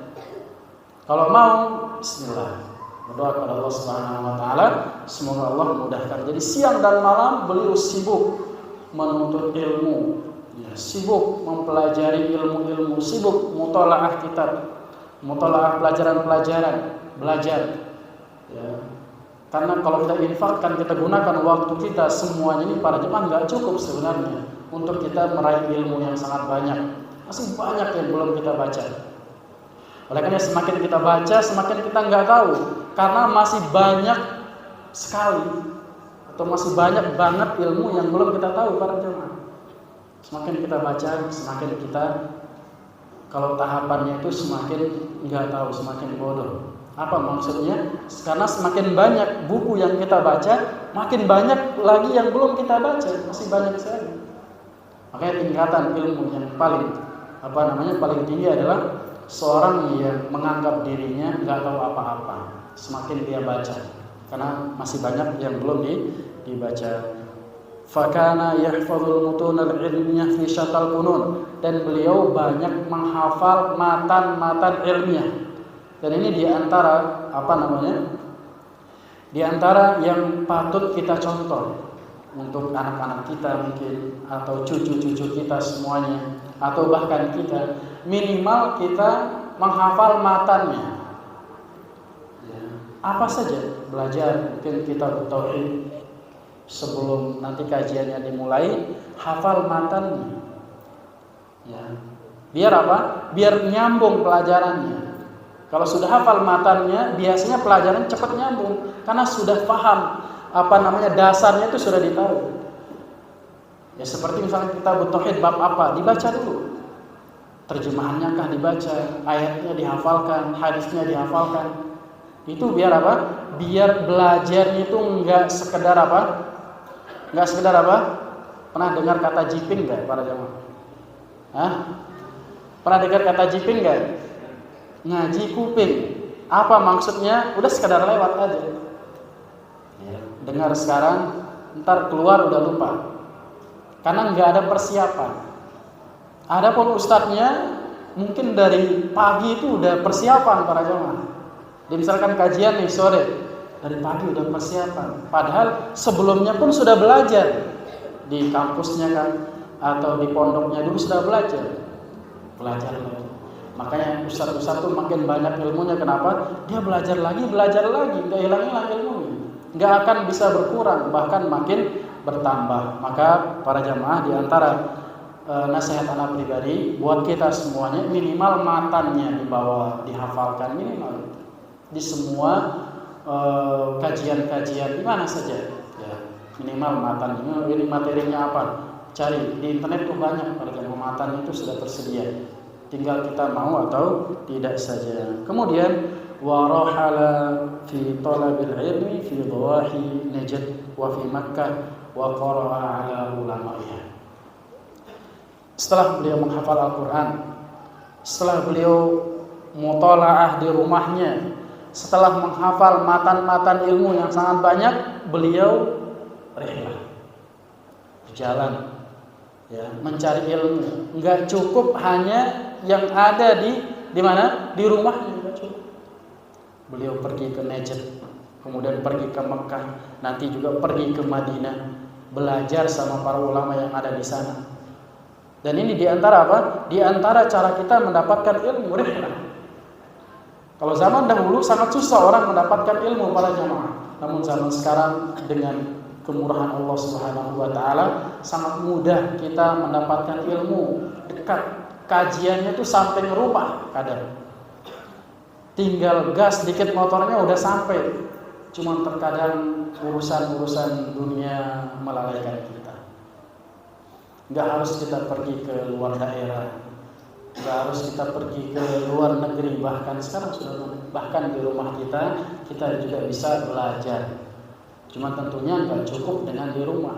Kalau mau, bismillah, berdoa kepada Allah Subhanahu wa taala, semoga Allah memudahkan. Jadi siang dan malam beliau sibuk menuntut ilmu, ya, sibuk mempelajari ilmu-ilmu, sibuk mutalaah kitab, mutalaah pelajaran-pelajaran, belajar. Ya. Karena kalau kita infakkan, kita gunakan waktu kita semuanya ini para jemaah nggak cukup sebenarnya untuk kita meraih ilmu yang sangat banyak. Masih banyak yang belum kita baca. Oleh karena semakin kita baca, semakin kita nggak tahu. Karena masih banyak sekali atau masih banyak banget ilmu yang belum kita tahu para jemaah. Semakin kita baca, semakin kita, kalau tahapannya itu semakin nggak tahu, semakin bodoh. Apa maksudnya? Karena semakin banyak buku yang kita baca, makin banyak lagi yang belum kita baca, masih banyak sekali. Makanya tingkatan ilmu yang paling paling tinggi adalah seorang yang menganggap dirinya nggak tahu apa-apa. Semakin dia baca, karena masih banyak yang belum dibaca. Fakana yahfazul mutunal ilmiyah fi syatal kunun, dan beliau banyak menghafal matan-matan ilmiah. Dan ini diantara diantara yang patut kita contoh untuk anak-anak kita mungkin, atau cucu-cucu kita semuanya, atau bahkan kita, minimal kita menghafal matannya. Ya. Apa saja belajar mungkin kitab tauhid sebelum nanti kajiannya dimulai, hafal matannya. Ya. Biar apa? Biar nyambung pelajarannya. Kalau sudah hafal matannya, biasanya pelajaran cepat nyambung karena sudah paham dasarnya itu sudah ditahu. Ya seperti misalnya kita tauhid bab apa, dibaca dulu. Terjemahannya kah dibaca, ayatnya dihafalkan, hadisnya dihafalkan. Itu biar apa? Biar belajarnya itu enggak sekedar apa? Pernah dengar kata jiping enggak para jamaah? Hah? Pernah dengar kata jiping enggak? Ngaji kuping. Apa maksudnya? Udah sekadar lewat aja. Ya, dengar sekarang, ntar keluar udah lupa. Karena nggak ada persiapan. Adapun ustadznya mungkin dari pagi itu udah persiapan para jemaah. Dia misalkan kajian nih sore, dari pagi udah persiapan. Padahal sebelumnya pun sudah belajar di kampusnya kan, atau di pondoknya dulu sudah belajar lagi. Makanya ustaz-ustaz tuh makin banyak ilmunya. Kenapa? Dia belajar lagi, nggak hilang-hilang ilmunya, nggak akan bisa berkurang, bahkan makin bertambah. Maka para jamaah, di antara nasihat anak pribadi buat kita semuanya, minimal matannya dibawa, dihafalkan minimal di semua kajian-kajian di mana saja. Ya, minimal matannya. Ini materinya apa? Cari di internet tuh banyak, para jamaah, matan itu sudah tersedia. Tinggal kita mau atau tidak saja. Kemudian warahala fi talabil ilmi fi dhawahi Najd wa fi Makkah wa qara'a ala ulama'iyah. Setelah beliau menghafal Al-Quran, setelah beliau mutalaah di rumahnya, setelah menghafal matan-matan ilmu yang sangat banyak, beliau rihlah, berjalan, ya, mencari ilmu. Enggak cukup hanya yang ada di mana? Di rumahnya, enggak cukup. Beliau pergi ke Najd, kemudian pergi ke Mekah, nanti juga pergi ke Madinah, belajar sama para ulama yang ada di sana. Dan ini diantara apa? Diantara cara kita mendapatkan ilmu, rihlah. Kalau zaman dahulu sangat susah orang mendapatkan ilmu para jamaah. Namun zaman sekarang dengan kemurahan Allah Subhanahu wa taala sangat mudah kita mendapatkan ilmu, dekat. Kajiannya itu sampai ke rumah kadang. Tinggal gas dikit motornya udah sampai. Cuma terkadang urusan-urusan dunia melalaikan kita. Nggak harus kita pergi ke luar daerah, nggak harus kita pergi ke luar negeri, bahkan sekarang bahkan di rumah kita juga bisa belajar. Cuma tentunya nggak cukup dengan di rumah.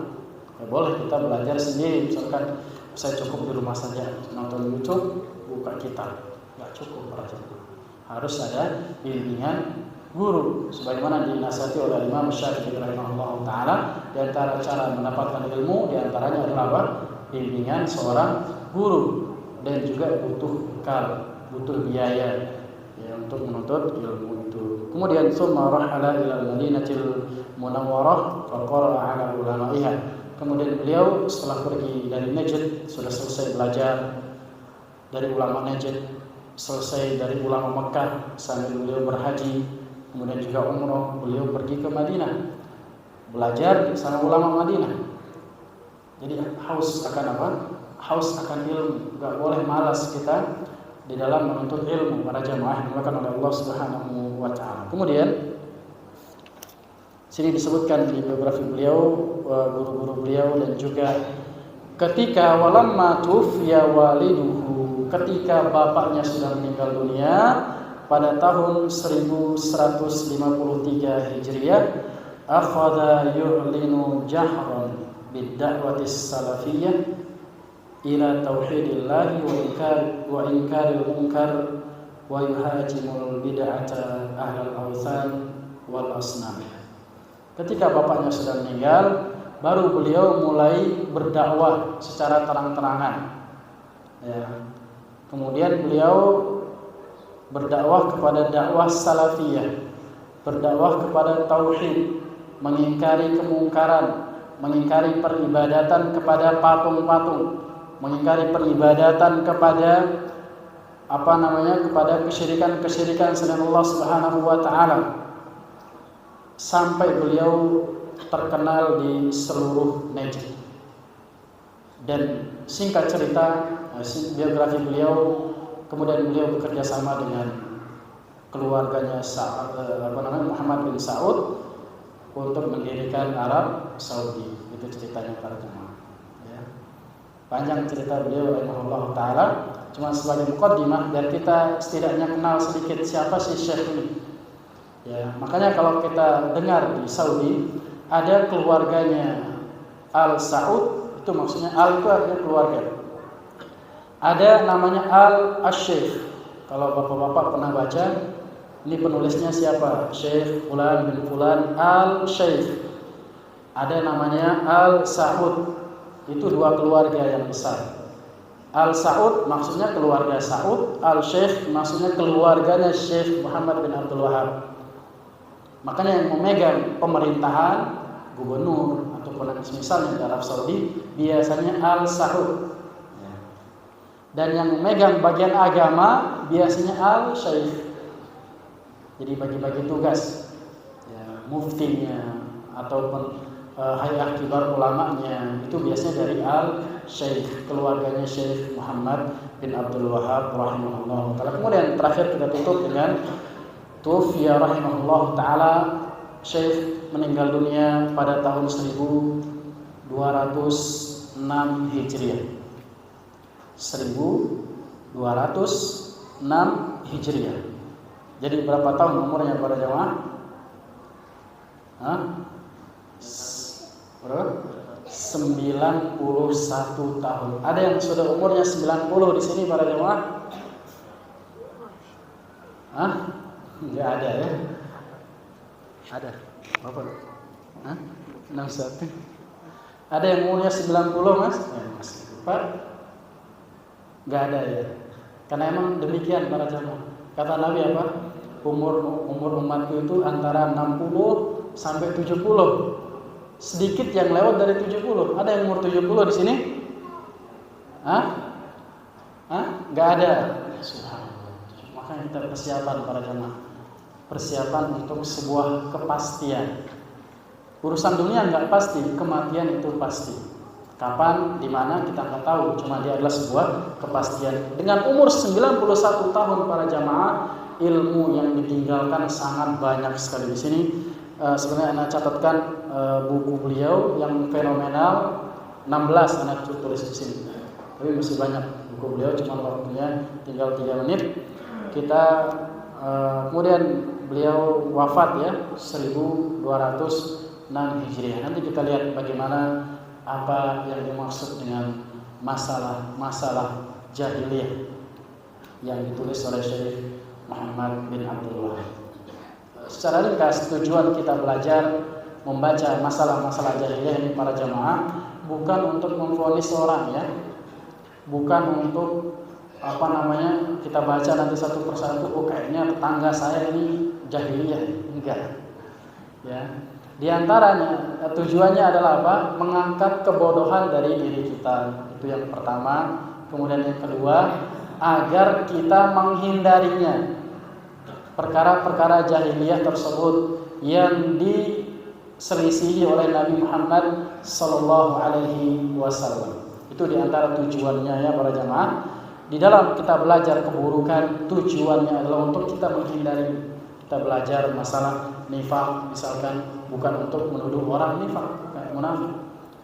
Ya boleh kita belajar sendiri, misalkan saya cukup di rumah saja nonton YouTube, buka kitab, nggak cukup para jemaah. Harus ada bimbingan guru, sebagaimana dinasihati oleh Imam Syafi'i rahimahullah taala. Di antara cara mendapatkan ilmu, di antaranya adalah apa? Bimbingan seorang guru, dan juga butuh bekal, butuh biaya ya untuk menuntut ilmu itu. Kemudian summa rahala ila Madinatil Munawwarah faqara ala ulama'iha. Kemudian beliau setelah pergi dari Najd, sudah selesai belajar dari ulama Najd, selesai dari ulama Mekah, sambil beliau berhaji, kemudian juga umrah, beliau pergi ke Madinah, belajar sama ulama Madinah. Jadi haus akan apa? Haus akan ilmu. Gak boleh malas kita di dalam menuntut ilmu para jamaah yang dimuliakan oleh Allah Subhanahu wa taala. Kemudian sini disebutkan di biografi beliau, guru-guru beliau, dan juga ketika walamma tufiya waliduhu, ketika bapaknya sudah meninggal dunia pada tahun 1153 Hijriah, akhadha yu'linu jahran bid-da'watis salafiyyah ila tauhidillah wa inkaril munkar wa yuhajimul bid'ata ahlal awthan wal asnam. Ketika bapaknya sudah meninggal, baru beliau mulai berdakwah secara terang-terangan. Ya. Kemudian beliau berdakwah kepada dakwah salafiyah, berdakwah kepada tauhid, mengingkari kemungkaran, mengingkari peribadatan kepada patung-patung, mengingkari peribadatan kepada kepada kesyirikan-kesyirikan selain Allah Subhanahu wa taala. Sampai beliau terkenal di seluruh Najd. Dan singkat cerita, biografi beliau, kemudian beliau bekerja sama dengan keluarganya Muhammad bin Saud untuk mendirikan Arab Saudi. Itu ceritanya para jemaah. Ya. Panjang cerita beliau rahimahullah taala. Cuma sebagai muqaddimah dan kita setidaknya kenal sedikit siapa sih Syekh ini. Ya, makanya kalau kita dengar di Saudi ada keluarganya Al Saud, itu maksudnya Al itu artinya keluarga. Ada namanya Al Asyikh. Kalau bapak-bapak pernah baca, ini penulisnya siapa? Syekh Fulan bin Fulan Al Syekh. Ada namanya Al Saud. Itu dua keluarga yang besar. Al Saud maksudnya keluarga Saud, Al Syekh maksudnya keluarganya Syekh Muhammad bin Abdul Wahab. Makanya yang memegang pemerintahan, gubernur ataupun misalnya di Arab Saudi biasanya Al Saud. Dan yang memegang bagian agama biasanya Al Syekh. Jadi bagi-bagi tugas, ya, muftinya ataupun hay'ah kibar ulamanya itu biasanya dari Al Syekh, keluarganya Syekh Muhammad bin Abdul Wahab rahimahullah taala. Kemudian terakhir kita tutup dengan tufiya rahimahullah taala. Syekh meninggal dunia pada tahun 1206 Hijriah. 1206 Hijriah. Jadi berapa tahun umurnya para jamaah? Berapa? 91 tahun. Ada yang sudah umurnya 90 di sini para jamaah? Enggak ada ya? Ada. Berapa? 61. Ada yang umurnya 90, Mas? Mas. Pak? Enggak ada ya. Karena emang demikian para jamaah. Kata Nabi apa? Umur umatku itu antara 60 sampai 70. Sedikit yang lewat dari 70. Ada yang umur 70 di sini? Enggak ada. Subhanallah. Makanya kita persiapan para jamaah. Persiapan untuk sebuah kepastian. Urusan dunia enggak pasti, kematian itu pasti. Kapan, di mana kita enggak tahu, cuma dia adalah sebuah kepastian. Dengan umur 91 tahun para jamaah, ilmu yang ditinggalkan sangat banyak sekali di sini. Sebenarnya Anda catatkan buku beliau yang fenomenal, 16 anak tulis di sini. Tapi masih banyak buku beliau, cuma waktunya tinggal 3 menit. Kita kemudian beliau wafat ya 1206 Hijriah. Nanti kita lihat bagaimana apa yang dimaksud dengan masalah jahiliyah yang ditulis oleh Syekh Muhammad bin Abdul Wahab. Secara ringkas, tujuan kita belajar membaca masalah-masalah jahiliyah ini para jamaah bukan untuk memvonis orang ya, bukan untuk kita baca nanti satu persatu, oh kayaknya tetangga saya ini jahiliyah, enggak ya. Di antaranya tujuannya adalah apa? Mengangkat kebodohan dari diri kita, itu yang pertama. Kemudian yang kedua, agar kita menghindarinya, perkara-perkara jahiliyah tersebut yang diselisihi oleh Nabi Muhammad sallallahu alaihi wasallam. Itu di antara tujuannya ya para jamaah. Di dalam kita belajar keburukan, tujuannya adalah untuk kita menghindari. Kita belajar masalah nifaq misalkan, bukan untuk menuduh orang nifaq, kayak munafik,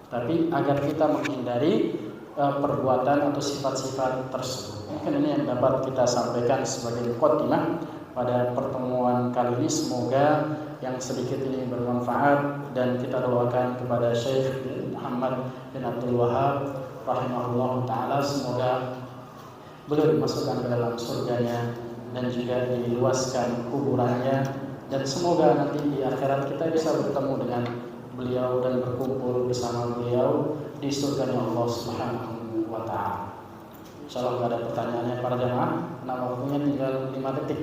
tapi agar kita menghindari perbuatan atau sifat-sifat tersebut. Mungkin ini yang dapat kita sampaikan sebagai muqaddimah pada pertemuan kali ini. Semoga yang sedikit ini bermanfaat, dan kita doakan kepada Syekh Muhammad bin Abdul Wahab rahimahullah ta'ala, semoga beliau dimasukkan ke dalam surganya dan juga diluaskan kuburannya, dan semoga nanti di akhirat kita bisa bertemu dengan beliau dan berkumpul bersama beliau di surganya Allah Subhanahu wa ta'ala. Insyaallah enggak ada pertanyaannya para jamaah, karena waktunya tinggal 5 detik.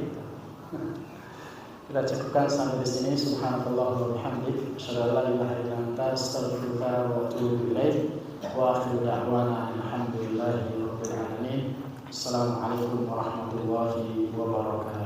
Kita cukupkan sampai di sini. Subhanallah wa bihamdik, asyhadu an la ilaha illa anta, astaghfiruka wa atubu ilaik. Wa akhiru da'wana alhamdulillahi rabbil alamin. Assalamualaikum warahmatullahi wabarakatuh.